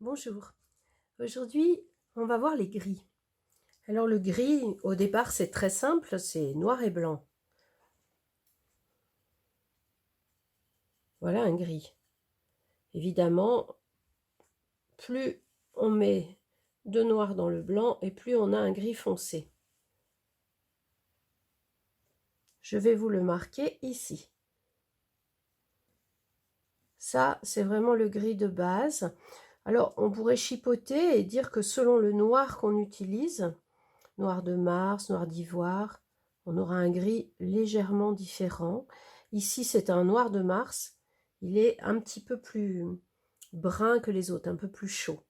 Bonjour, aujourd'hui on va voir les gris. Alors le gris, au départ c'est très simple, c'est noir et blanc. Voilà un gris. Évidemment, plus on met de noir dans le blanc et plus on a un gris foncé. Je vais vous le marquer ici. Ça, c'est vraiment le gris de base. Alors, on pourrait chipoter et dire que selon le noir qu'on utilise, noir de Mars, noir d'ivoire, on aura un gris légèrement différent. Ici, c'est un noir de Mars. Il est un petit peu plus brun que les autres, un peu plus chaud.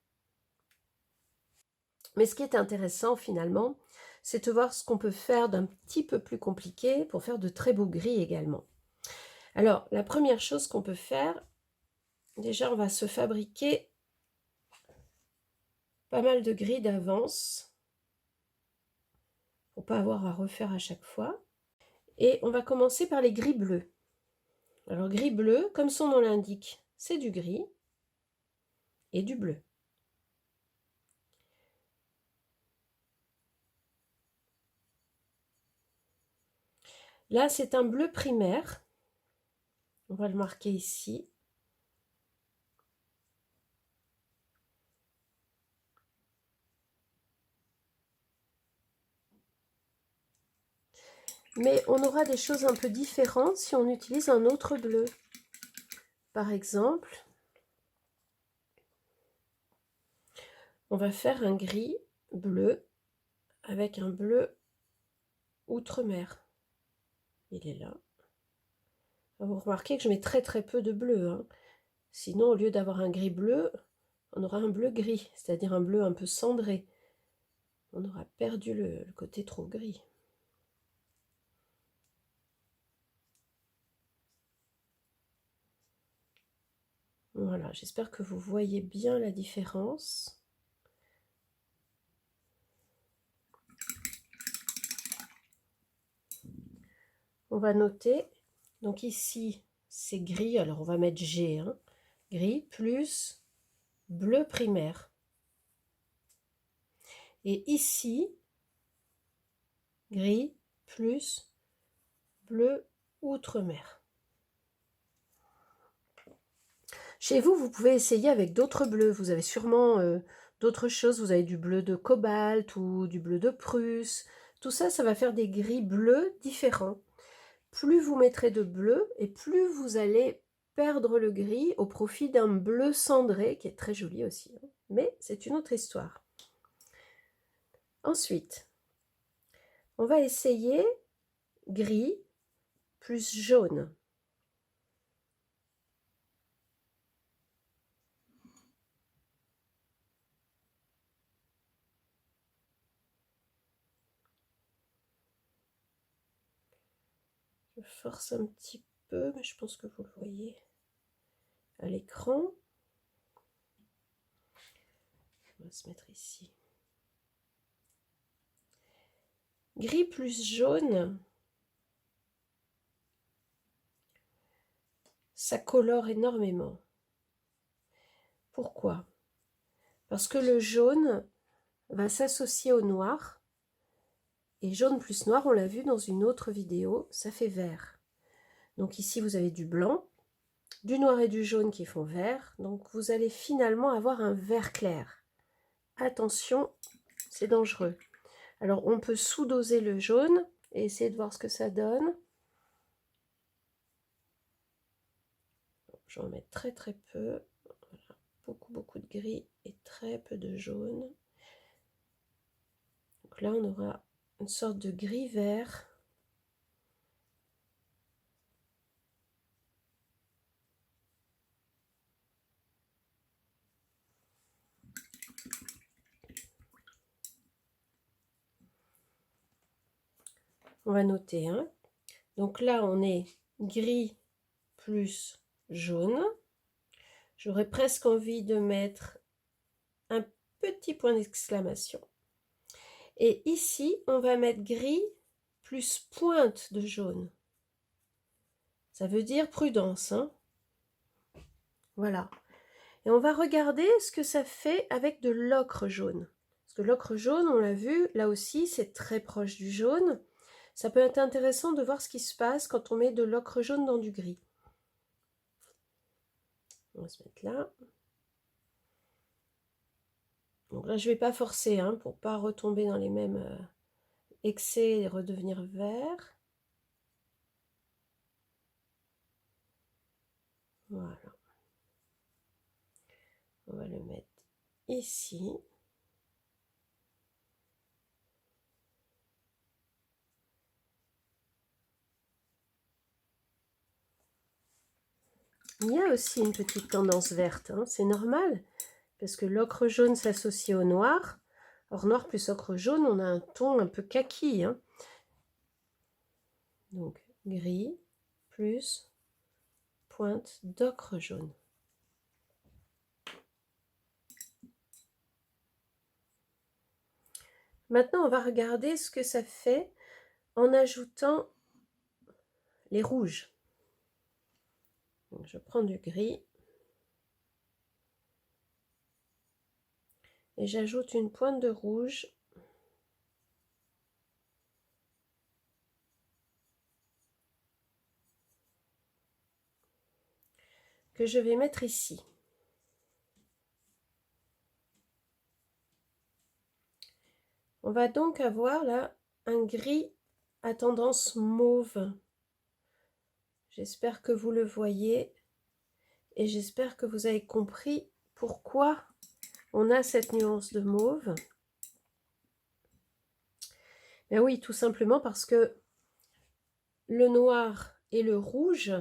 Mais ce qui est intéressant finalement, c'est de voir ce qu'on peut faire d'un petit peu plus compliqué pour faire de très beaux gris également. Alors, la première chose qu'on peut faire, déjà on va se fabriquer pas mal de gris d'avance pour pas avoir à refaire à chaque fois. Et on va commencer par les gris bleus. Alors gris bleu, comme son nom l'indique, c'est du gris et du bleu. Là, c'est un bleu primaire. On va le marquer ici. Mais on aura des choses un peu différentes si on utilise un autre bleu. Par exemple, on va faire un gris bleu avec un bleu outre-mer. Il est là. Vous remarquez que je mets très peu de bleu, hein. Sinon, au lieu d'avoir un gris bleu, on aura un bleu gris, c'est-à-dire un bleu un peu cendré. On aura perdu le côté trop gris. Voilà, j'espère que vous voyez bien la différence. On va noter, donc ici c'est gris, alors on va mettre G, hein, gris plus bleu primaire. Et ici, gris plus bleu outre-mer. Chez vous, vous pouvez essayer avec d'autres bleus. Vous avez sûrement d'autres choses. Vous avez du bleu de cobalt ou du bleu de Prusse. Tout ça, ça va faire des gris bleus différents. Plus vous mettrez de bleu et plus vous allez perdre le gris au profit d'un bleu cendré qui est très joli aussi. Mais c'est une autre histoire. Ensuite, on va essayer gris plus jaune. Je force un petit peu, mais je pense que vous le voyez à l'écran. On va se mettre ici. Gris plus jaune, ça colore énormément. Pourquoi? Parce que le jaune va s'associer au noir. Et jaune plus noir, on l'a vu dans une autre vidéo, ça fait vert. Donc ici, vous avez du blanc, du noir et du jaune qui font vert. Donc vous allez finalement avoir un vert clair. Attention, c'est dangereux. Alors on peut sous-doser le jaune et essayer de voir ce que ça donne. Je vais en mettre très peu. Voilà. Beaucoup de gris et très peu de jaune. Donc là, on aura une sorte de gris-vert. On va noter, hein. Donc là, on est gris plus jaune. J'aurais presque envie de mettre un petit point d'exclamation. Et ici, on va mettre gris plus pointe de jaune. Ça veut dire prudence, hein. Voilà. Et on va regarder ce que ça fait avec de l'ocre jaune. Parce que l'ocre jaune, on l'a vu, là aussi, c'est très proche du jaune. Ça peut être intéressant de voir ce qui se passe quand on met de l'ocre jaune dans du gris. On va se mettre là. Donc là, je ne vais pas forcer pour ne pas retomber dans les mêmes excès et redevenir vert. Voilà. On va le mettre ici. Il y a aussi une petite tendance verte, c'est normal, parce que l'ocre jaune s'associe au noir. Or, noir plus ocre jaune, on a un ton un peu kaki. Donc, gris plus pointe d'ocre jaune. Maintenant, on va regarder ce que ça fait en ajoutant les rouges. Donc, je prends du gris et j'ajoute une pointe de rouge que je vais mettre ici. On va donc avoir là un gris à tendance mauve. J'espère que vous le voyez et j'espère que vous avez compris pourquoi on a cette nuance de mauve. Ben oui, tout simplement parce que le noir et le rouge,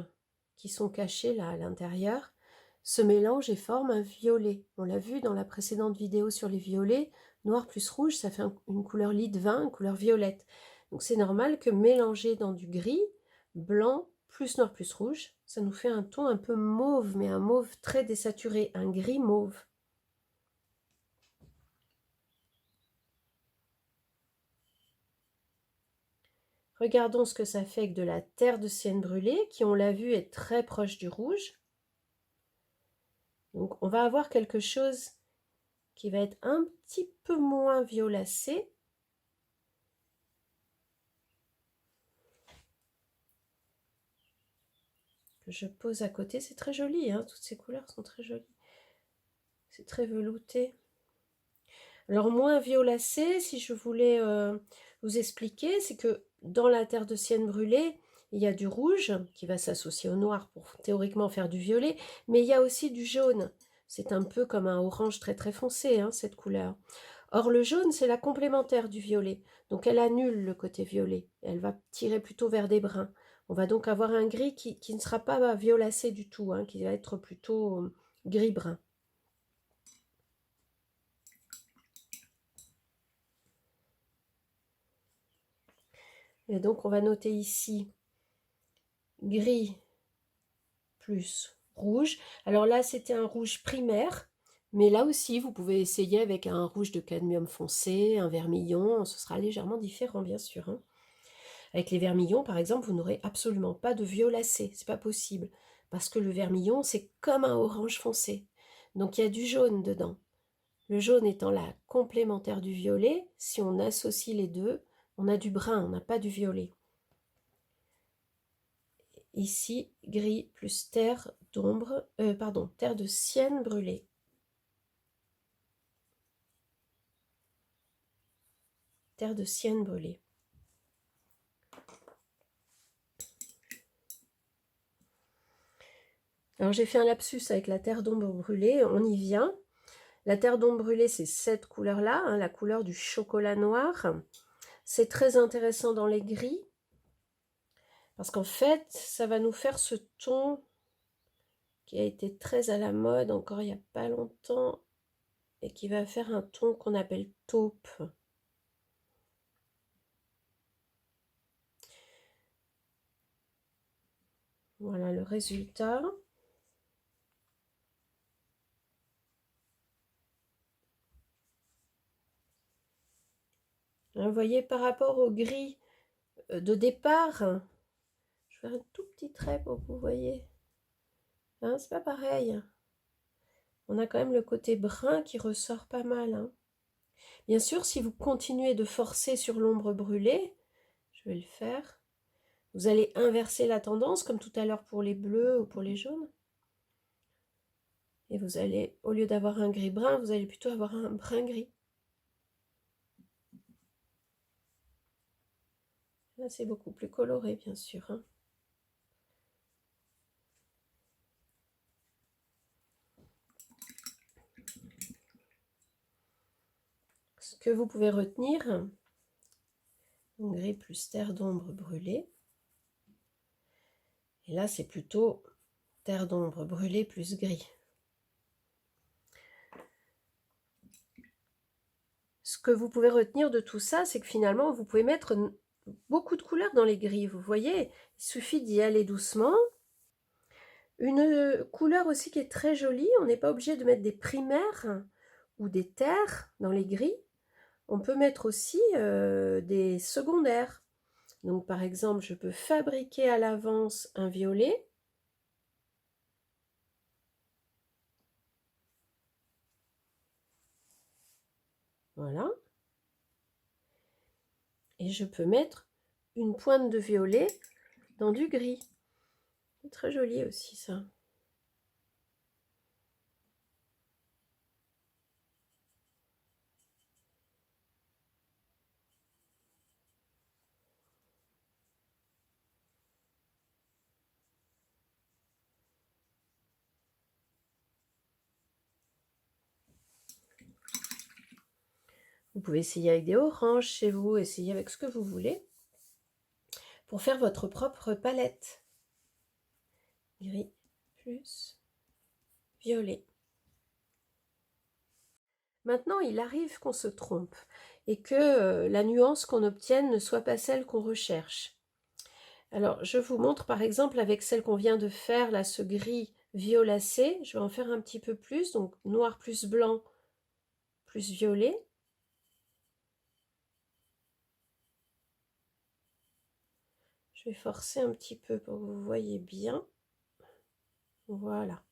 qui sont cachés là à l'intérieur, se mélangent et forment un violet. On l'a vu dans la précédente vidéo sur les violets, noir plus rouge, ça fait une couleur lit de vin, une couleur violette. Donc c'est normal que mélanger dans du gris, blanc, plus noir plus rouge, ça nous fait un ton un peu mauve, mais un mauve très désaturé, un gris mauve. Regardons ce que ça fait avec de la terre de sienne brûlée, qui, on l'a vu, est très proche du rouge. Donc, on va avoir quelque chose qui va être un petit peu moins violacé. Que je pose à côté. C'est très joli, toutes ces couleurs sont très jolies. C'est très velouté. Alors, moins violacé, si je voulais vous expliquer, c'est que dans la terre de sienne brûlée, il y a du rouge qui va s'associer au noir pour théoriquement faire du violet, mais il y a aussi du jaune. C'est un peu comme un orange très très foncé, cette couleur. Or, le jaune, c'est la complémentaire du violet. Donc, elle annule le côté violet. Elle va tirer plutôt vers des bruns. On va donc avoir un gris qui ne sera pas violacé du tout, qui va être plutôt gris-brun. Et donc, on va noter ici gris plus rouge. Alors là, c'était un rouge primaire, mais là aussi, vous pouvez essayer avec un rouge de cadmium foncé, un vermillon, ce sera légèrement différent, bien sûr. Avec les vermillons, par exemple, vous n'aurez absolument pas de violacé, c'est pas possible, parce que le vermillon, c'est comme un orange foncé. Donc, il y a du jaune dedans. Le jaune étant la complémentaire du violet, si on associe les deux, on a du brun, on n'a pas du violet. Ici, gris plus terre d'ombre, terre de sienne brûlée. Terre de sienne brûlée. Alors j'ai fait un lapsus avec la terre d'ombre brûlée, on y vient. La terre d'ombre brûlée, c'est cette couleur-là, la couleur du chocolat noir. C'est très intéressant dans les gris, parce qu'en fait, ça va nous faire ce ton qui a été très à la mode encore il n'y a pas longtemps, et qui va faire un ton qu'on appelle taupe. Voilà le résultat. Vous voyez, par rapport au gris de départ, je vais faire un tout petit trait pour que vous voyez. C'est pas pareil. on a quand même le côté brun qui ressort pas mal, hein. Bien sûr, si vous continuez de forcer sur l'ombre brûlée, je vais le faire, vous allez inverser la tendance, comme tout à l'heure pour les bleus ou pour les jaunes. Et vous allez, au lieu d'avoir un gris brun, vous allez plutôt avoir un brun gris. Là, c'est beaucoup plus coloré, bien sûr, hein. Ce que vous pouvez retenir, gris plus terre d'ombre brûlée. Et là, c'est plutôt terre d'ombre brûlée plus gris. Ce que vous pouvez retenir de tout ça, c'est que finalement, vous pouvez mettre beaucoup de couleurs dans les gris. Vous voyez, il suffit d'y aller doucement. Une couleur aussi qui est très jolie, on n'est pas obligé de mettre des primaires ou des terres dans les gris. On peut mettre aussi des secondaires. Donc par exemple, je peux fabriquer à l'avance un violet. Voilà. Et je peux mettre une pointe de violet dans du gris. C'est très joli aussi ça. Vous pouvez essayer avec des oranges chez vous, essayer avec ce que vous voulez pour faire votre propre palette. Gris plus violet. Maintenant, il arrive qu'on se trompe et que la nuance qu'on obtienne ne soit pas celle qu'on recherche. Alors, je vous montre par exemple avec celle qu'on vient de faire, là, ce gris violacé. Je vais en faire un petit peu plus, donc noir plus blanc plus violet. Je vais forcer un petit peu pour que vous voyez bien. Voilà.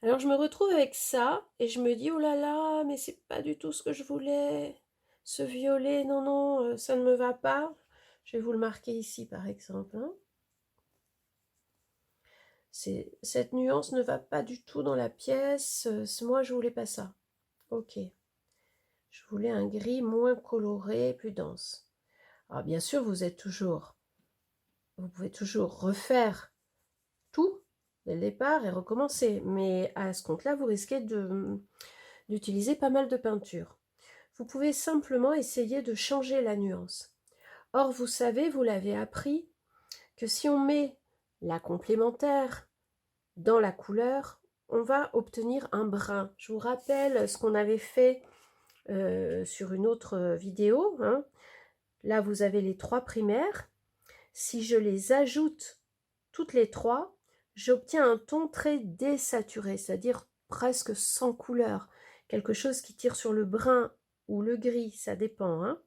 Alors je me retrouve avec ça et je me dis, oh là là, mais c'est pas du tout ce que je voulais. Ce violet, non, non, ça ne me va pas. Je vais vous le marquer ici par exemple, hein. Cette nuance ne va pas du tout dans la pièce. Moi, je voulais pas ça. Ok. Je voulais un gris moins coloré, plus dense. Alors bien sûr, vous pouvez toujours refaire tout dès le départ et recommencer. Mais à ce compte-là, vous risquez d'utiliser pas mal de peinture. Vous pouvez simplement essayer de changer la nuance. Or, vous savez, vous l'avez appris, que si on met la complémentaire dans la couleur, on va obtenir un brun. Je vous rappelle ce qu'on avait fait sur une autre vidéo, hein. Là, vous avez les 3 primaires. Si je les ajoute toutes les 3, j'obtiens un ton très désaturé, c'est-à-dire presque sans couleur. Quelque chose qui tire sur le brun ou le gris, ça dépend, hein.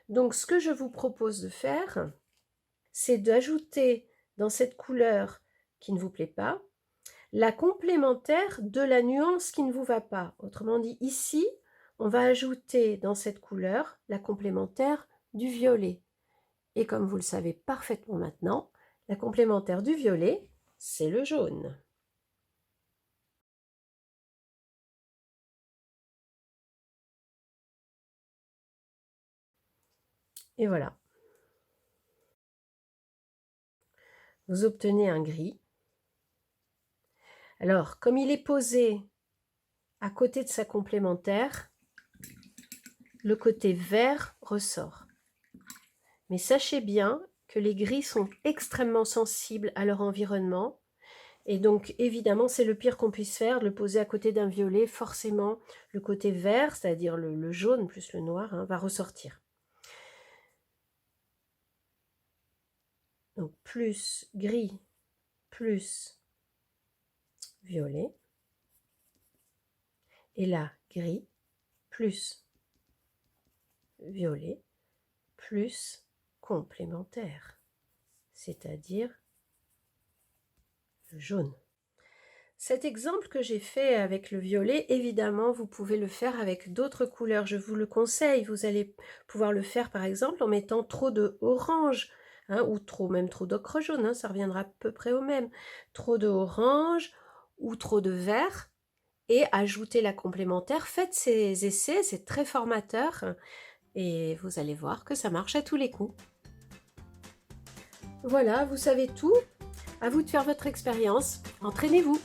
Donc, ce que je vous propose de faire, c'est d'ajouter dans cette couleur qui ne vous plaît pas, la complémentaire de la nuance qui ne vous va pas. Autrement dit, ici, on va ajouter dans cette couleur la complémentaire du violet. Et comme vous le savez parfaitement maintenant, la complémentaire du violet, c'est le jaune. Et voilà. Vous obtenez un gris. Alors, comme il est posé à côté de sa complémentaire, le côté vert ressort. Mais sachez bien que les gris sont extrêmement sensibles à leur environnement. Et donc, évidemment, c'est le pire qu'on puisse faire, de le poser à côté d'un violet. Forcément, le côté vert, c'est-à-dire le jaune plus le noir, hein, va ressortir. Donc, plus gris, plus violet. Et là, gris, plus violet, plus complémentaire, c'est-à-dire le jaune. Cet exemple que j'ai fait avec le violet, évidemment, vous pouvez le faire avec d'autres couleurs. Je vous le conseille. Vous allez pouvoir le faire, par exemple, en mettant trop de orange, hein, ou même trop d'ocre jaune, hein, ça reviendra à peu près au même. Trop de orange ou trop de vert, et ajouter la complémentaire. Faites ces essais, c'est très formateur, et vous allez voir que ça marche à tous les coups. Voilà, vous savez tout. À vous de faire votre expérience. Entraînez-vous.